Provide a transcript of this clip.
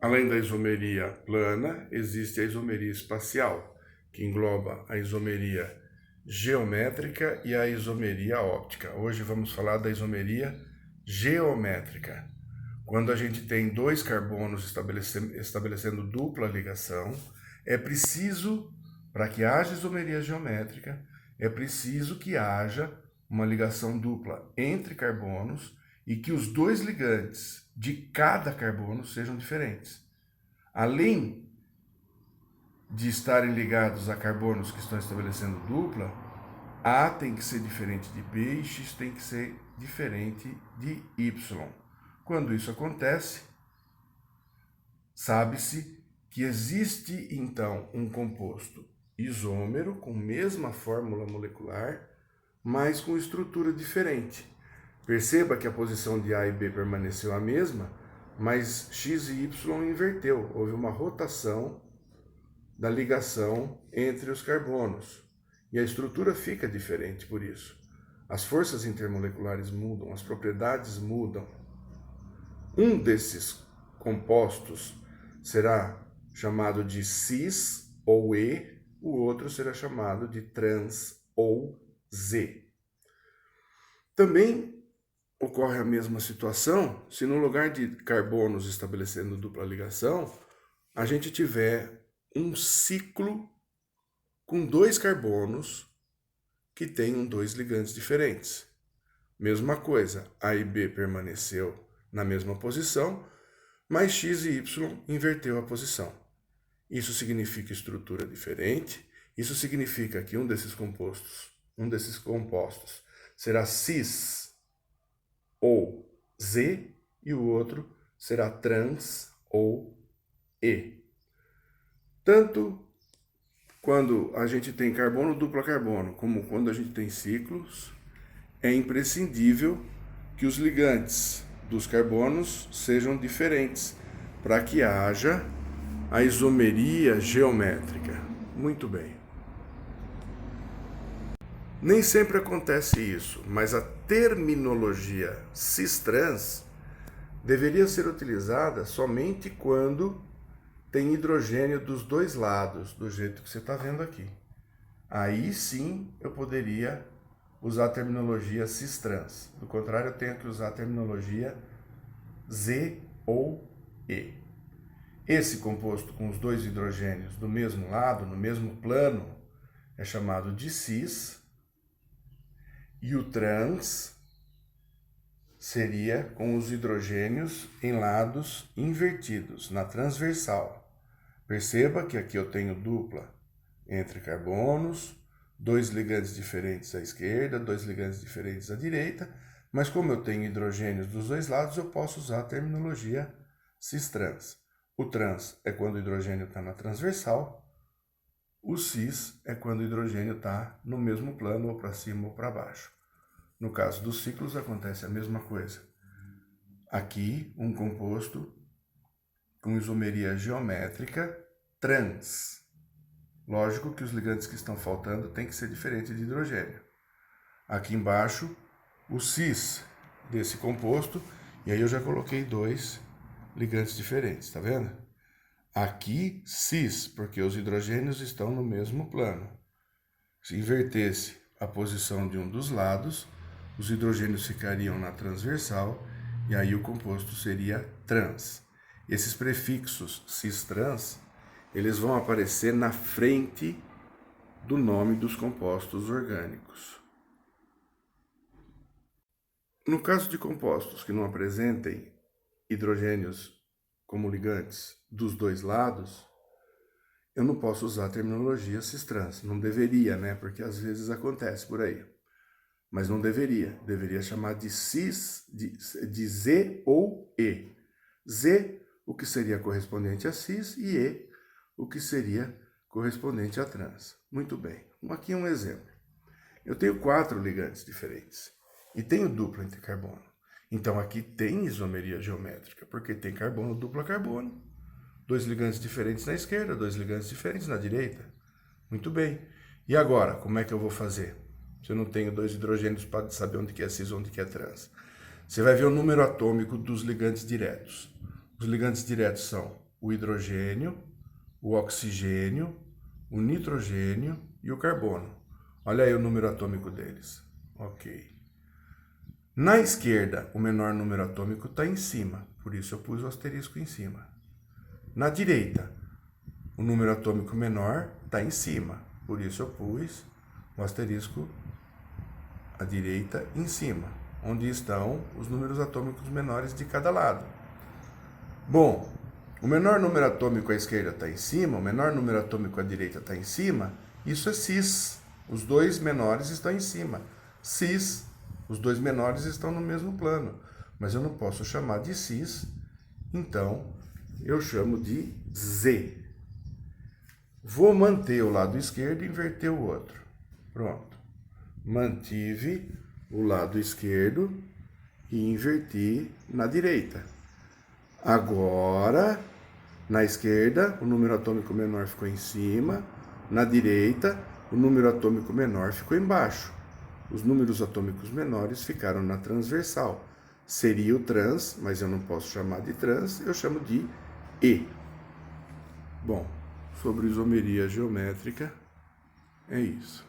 Além da isomeria plana, existe a isomeria espacial, que engloba a isomeria geométrica e a isomeria óptica. Hoje vamos falar da isomeria geométrica. Quando a gente tem dois carbonos estabelecendo dupla ligação, é preciso, para que haja isomeria geométrica, é preciso que haja uma ligação dupla entre carbonos e que os dois ligantes de cada carbono sejam diferentes. Além de estarem ligados a carbonos que estão estabelecendo dupla, A tem que ser diferente de B e X tem que ser diferente de Y. Quando isso acontece, sabe-se que existe então um composto isômero com mesma fórmula molecular, mas com estrutura diferente. Perceba que a posição de A e B permaneceu a mesma, mas X e Y inverteu. Houve uma rotação da ligação entre os carbonos. E a estrutura fica diferente por isso. As forças intermoleculares mudam, as propriedades mudam. Um desses compostos será chamado de cis ou E, o outro será chamado de trans ou Z. Também ocorre a mesma situação se no lugar de carbonos estabelecendo dupla ligação, a gente tiver um ciclo com dois carbonos que tenham dois ligantes diferentes. Mesma coisa, A e B permaneceu na mesma posição, mas X e Y inverteu a posição. Isso significa estrutura diferente, isso significa que um desses compostos será cis ou Z e o outro será trans ou E. Tanto quando a gente tem carbono dupla carbono, como quando a gente tem ciclos, é imprescindível que os ligantes dos carbonos sejam diferentes para que haja a isomeria geométrica. Muito bem. Nem sempre acontece isso, mas a terminologia cis-trans deveria ser utilizada somente quando tem hidrogênio dos dois lados, do jeito que você está vendo aqui. Aí sim eu poderia usar a terminologia cis-trans. Do contrário, eu tenho que usar a terminologia Z ou E. Esse composto com os dois hidrogênios do mesmo lado, no mesmo plano, é chamado de cis, e o trans seria com os hidrogênios em lados invertidos, na transversal. Perceba que aqui eu tenho dupla entre carbonos, dois ligantes diferentes à esquerda, dois ligantes diferentes à direita, mas como eu tenho hidrogênios dos dois lados, eu posso usar a terminologia cis-trans. O trans é quando o hidrogênio está na transversal, o cis é quando o hidrogênio está no mesmo plano, ou para cima ou para baixo. No caso dos ciclos, acontece a mesma coisa. Aqui, um composto com isomeria geométrica trans. Lógico que os ligantes que estão faltando têm que ser diferentes de hidrogênio. Aqui embaixo, o cis desse composto, e aí eu já coloquei dois ligantes diferentes, tá vendo? Aqui, cis, porque os hidrogênios estão no mesmo plano. Se invertesse a posição de um dos lados, os hidrogênios ficariam na transversal e aí o composto seria trans. Esses prefixos cis-trans, eles vão aparecer na frente do nome dos compostos orgânicos. No caso de compostos que não apresentem hidrogênios como ligantes dos dois lados, eu não posso usar a terminologia cis-trans. Não deveria, né? Porque às vezes acontece por aí. Mas não deveria. Deveria chamar de cis, de Z ou E. Z, o que seria correspondente a cis, e E, o que seria correspondente a trans. Muito bem. Aqui é um exemplo. Eu tenho 4 ligantes diferentes e tenho dupla entre carbono. Então aqui tem isomeria geométrica, porque tem carbono dupla carbono. 2 ligantes diferentes na esquerda, 2 ligantes diferentes na direita. Muito bem. E agora, como é que eu vou fazer? Se eu não tenho 2 hidrogênios para saber onde que é cis e onde que é trans. Você vai ver o número atômico dos ligantes diretos. Os ligantes diretos são o hidrogênio, o oxigênio, o nitrogênio e o carbono. Olha aí o número atômico deles. Ok. Na esquerda, o menor número atômico está em cima, por isso eu pus o asterisco em cima. Na direita, o número atômico menor está em cima, por isso eu pus o asterisco à direita em cima, onde estão os números atômicos menores de cada lado. Bom, o menor número atômico à esquerda está em cima, o menor número atômico à direita está em cima, isso é cis. Os dois menores estão em cima. Cis, os dois menores estão no mesmo plano, mas eu não posso chamar de cis, então eu chamo de Z. Vou manter o lado esquerdo e inverter o outro. Pronto. Mantive o lado esquerdo e inverti na direita. Agora, na esquerda, o número atômico menor ficou em cima. Na direita, o número atômico menor ficou embaixo. Os números atômicos menores ficaram na transversal. Seria o trans, mas eu não posso chamar de trans, eu chamo de E. Bom, sobre isomeria geométrica, é isso.